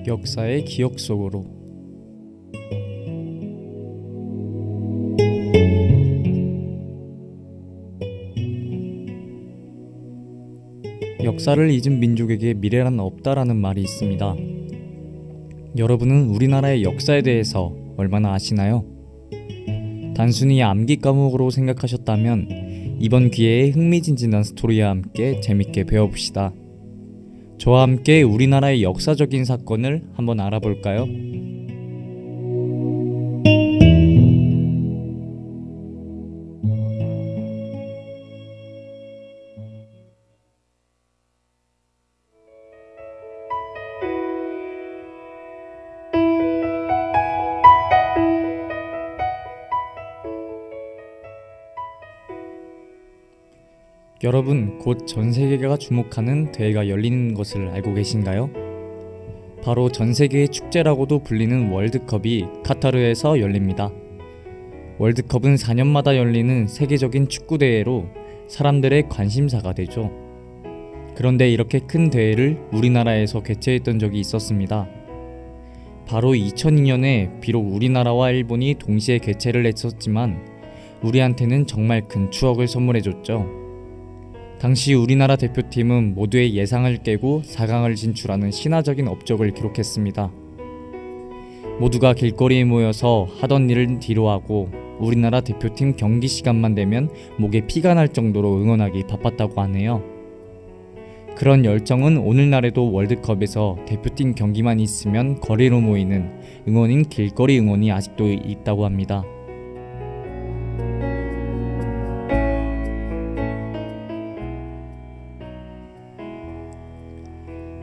역사의 기억 속으로. 역사를 잊은 민족에게 미래란 없다라는 말이 있습니다. 여러분은 우리나라의 역사에 대해서 얼마나 아시나요? 단순히 암기 과목으로 생각하셨다면 이번 기회에 흥미진진한 스토리와 함께 재밌게 배워봅시다. 저와 함께 우리나라의 역사적인 사건을 한번 알아볼까요? 여러분, 곧 전 세계가 주목하는 대회가 열리는 것을 알고 계신가요? 바로 전 세계의 축제라고도 불리는 월드컵이 카타르에서 열립니다. 월드컵은 4년마다 열리는 세계적인 축구 대회로 사람들의 관심사가 되죠. 그런데 이렇게 큰 대회를 우리나라에서 개최했던 적이 있었습니다. 바로 2002년에 비록 우리나라와 일본이 동시에 개최를 했었지만 우리한테는 정말 큰 추억을 선물해줬죠. 당시 우리나라 대표팀은 모두의 예상을 깨고 4강을 진출하는 신화적인 업적을 기록했습니다. 모두가 길거리에 모여서 하던 일을 뒤로하고 우리나라 대표팀 경기 시간만 되면 목에 피가 날 정도로 응원하기 바빴다고 하네요. 그런 열정은 오늘날에도 월드컵에서 대표팀 경기만 있으면 거리로 모이는 응원인 길거리 응원이 아직도 있다고 합니다.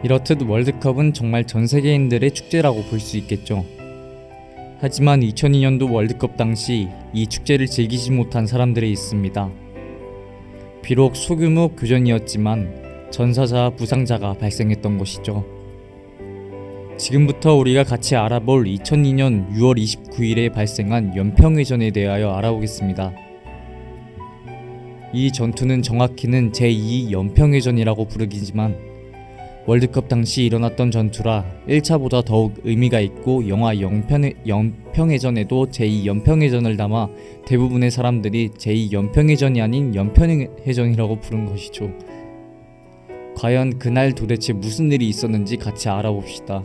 이렇듯 월드컵은 정말 전 세계인들의 축제라고 볼 수 있겠죠. 하지만 2002년도 월드컵 당시 이 축제를 즐기지 못한 사람들이 있습니다. 비록 소규모 교전이었지만 전사자와 부상자가 발생했던 것이죠. 지금부터 우리가 같이 알아볼 2002년 6월 29일에 발생한 연평해전에 대하여 알아보겠습니다. 이 전투는 정확히는 제2 연평해전이라고 부르기지만 월드컵 당시 일어났던 전투라 1차보다 더욱 의미가 있고 영화 연평해전에도 제2 연평해전을 담아 대부분의 사람들이 제2 연평해전이 아닌 연평해전이라고 부른 것이죠. 과연 그날 도대체 무슨 일이 있었는지 같이 알아봅시다.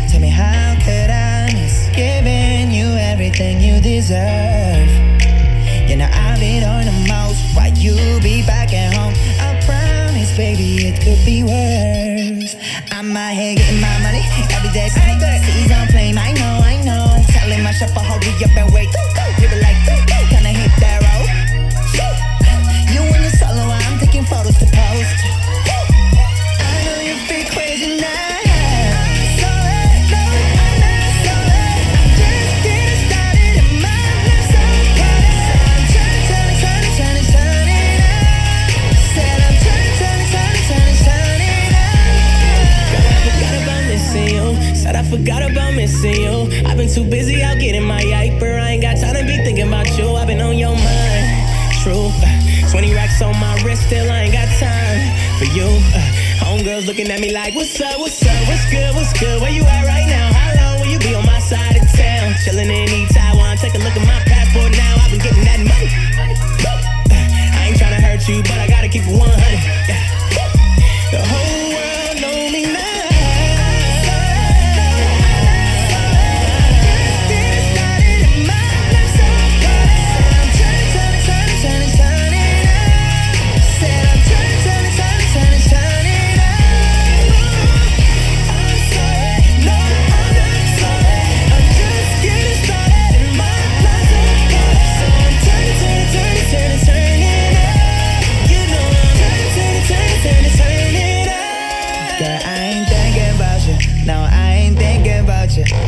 Tell me how could I miss giving you everything you deserve? You know I've been on the most while you be back at home. I promise baby it could be worse. I'm out here getting my money every day. Seas on flame, I know. Telling my chauffeur hurry up and wait. You be like, can I hit that road? You in your solo, I'm taking photos to post. I know you feel crazy now. I forgot about missing you. I've been too busy out getting my yiper. I ain't got time to be thinking about you. I've been on your mind. True. 20 racks on my wrist, still I ain't got time for you. Homegirls looking at me like, what's up, what's up, what's good, where you at right now? How long will you be on my side of town? Chillin' in East Taiwan, take a look at my passport now. I've been getting that money. I ain't tryna hurt you, but I gotta keep it 100. The whole world know me now.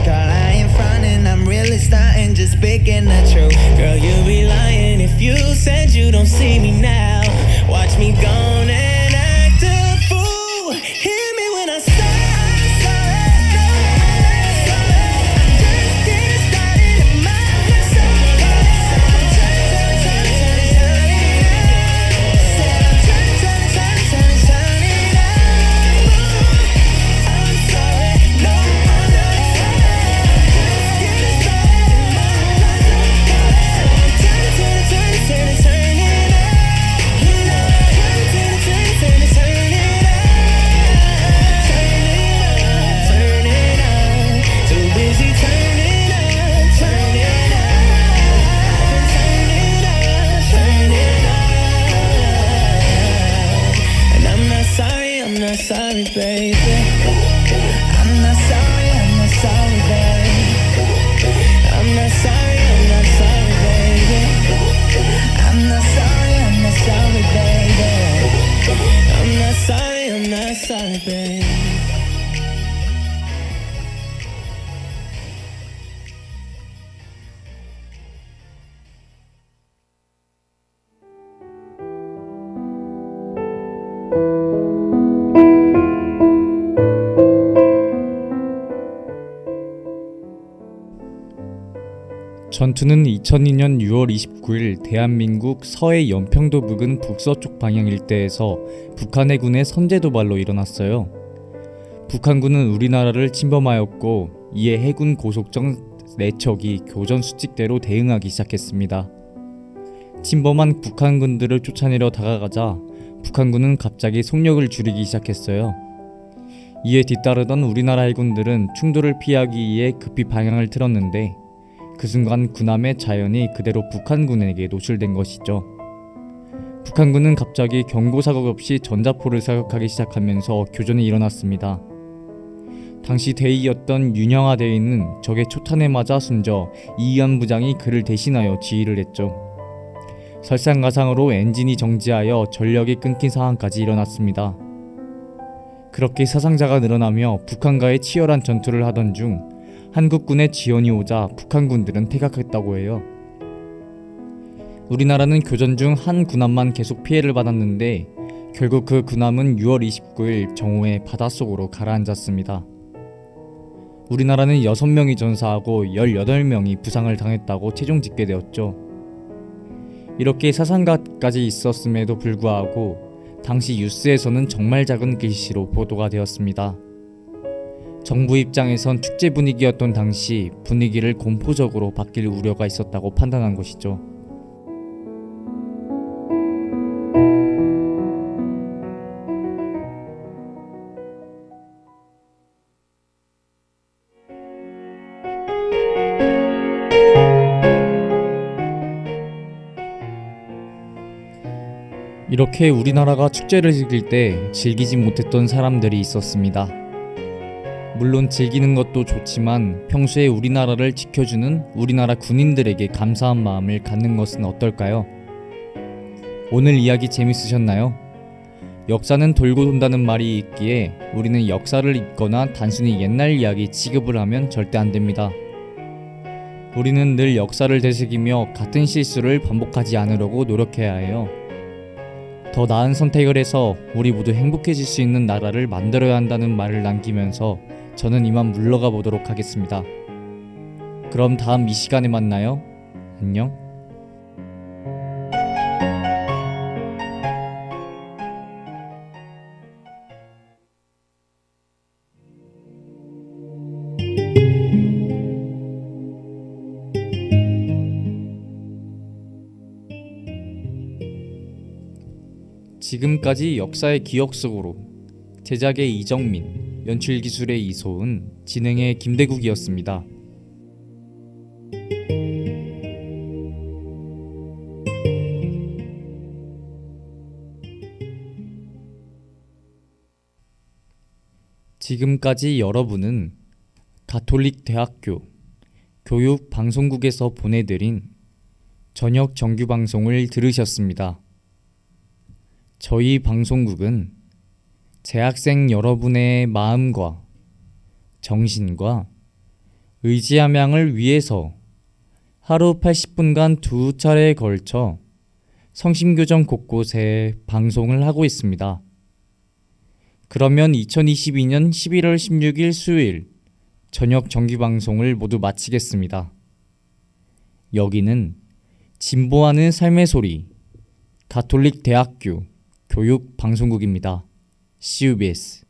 Girl, I ain't frontin', I'm really starting, just speaking the truth. Girl, you be lying if You said you don't see me now. Watch me gone and act a fool. Hear me when I say I'm sorry. Just getting started in my sorry, baby. I'm not sorry, baby. I'm not sorry, baby. I'm not sorry, baby. I'm not sorry, baby. 전투는 2002년 6월 29일 대한민국 서해 연평도 부근 북서쪽 방향 일대에서 북한 해군의 선제 도발로 일어났어요. 북한군은 우리나라를 침범하였고 이에 해군 고속정 4척이 교전 수칙대로 대응하기 시작했습니다. 침범한 북한군들을 쫓아내려 다가가자 북한군은 갑자기 속력을 줄이기 시작했어요. 이에 뒤따르던 우리나라 해군들은 충돌을 피하기 위해 급히 방향을 틀었는데 그 순간 군함의 자연이 그대로 북한군에게 노출된 것이죠. 북한군은 갑자기 경고사격 없이 전자포를 사격하기 시작하면서 교전이 일어났습니다. 당시 대위였던 윤영하 대위는 적의 초탄에 맞아 숨져 이의한 부장이 그를 대신하여 지휘를 했죠. 설상가상으로 엔진이 정지하여 전력이 끊긴 상황까지 일어났습니다. 그렇게 사상자가 늘어나며 북한과의 치열한 전투를 하던 중 한국군의 지원이 오자 북한군들은 퇴각했다고 해요. 우리나라는 교전 중 한 군함만 계속 피해를 받았는데 결국 그 군함은 6월 29일 정오에 바닷속으로 가라앉았습니다. 우리나라는 6명이 전사하고 18명이 부상을 당했다고 최종 집계되었죠. 이렇게 사상가까지 있었음에도 불구하고 당시 뉴스에서는 정말 작은 글씨로 보도가 되었습니다. 정부 입장에선 축제 분위기였던 당시 분위기를 공포적으로 바뀔 우려가 있었다고 판단한 것이죠. 이렇게 우리나라가 축제를 즐길 때 즐기지 못했던 사람들이 있었습니다. 물론 즐기는 것도 좋지만 평소에 우리나라를 지켜주는 우리나라 군인들에게 감사한 마음을 갖는 것은 어떨까요? 오늘 이야기 재밌으셨나요? 역사는 돌고 돈다는 말이 있기에 우리는 역사를 잊거나 단순히 옛날 이야기 취급을 하면 절대 안 됩니다. 우리는 늘 역사를 되새기며 같은 실수를 반복하지 않으려고 노력해야 해요. 더 나은 선택을 해서 우리 모두 행복해질 수 있는 나라를 만들어야 한다는 말을 남기면서 저는 이만 물러가 보도록 하겠습니다. 그럼 다음 이 시간에 만나요. 안녕. 지금까지 역사의 기억 속으로 제작의 이정민, 연출기술의 이소은, 진행의 김대국이었습니다. 지금까지 여러분은 가톨릭대학교 교육방송국에서 보내드린 저녁 정규방송을 들으셨습니다. 저희 방송국은 재학생 여러분의 마음과 정신과 의지함양을 위해서 하루 80분간 2차례에 걸쳐 성심교정 곳곳에 방송을 하고 있습니다. 그러면 2022년 11월 16일 수요일 저녁 정기방송을 모두 마치겠습니다. 여기는 진보하는 삶의 소리 가톨릭 대학교 교육방송국입니다. CUBS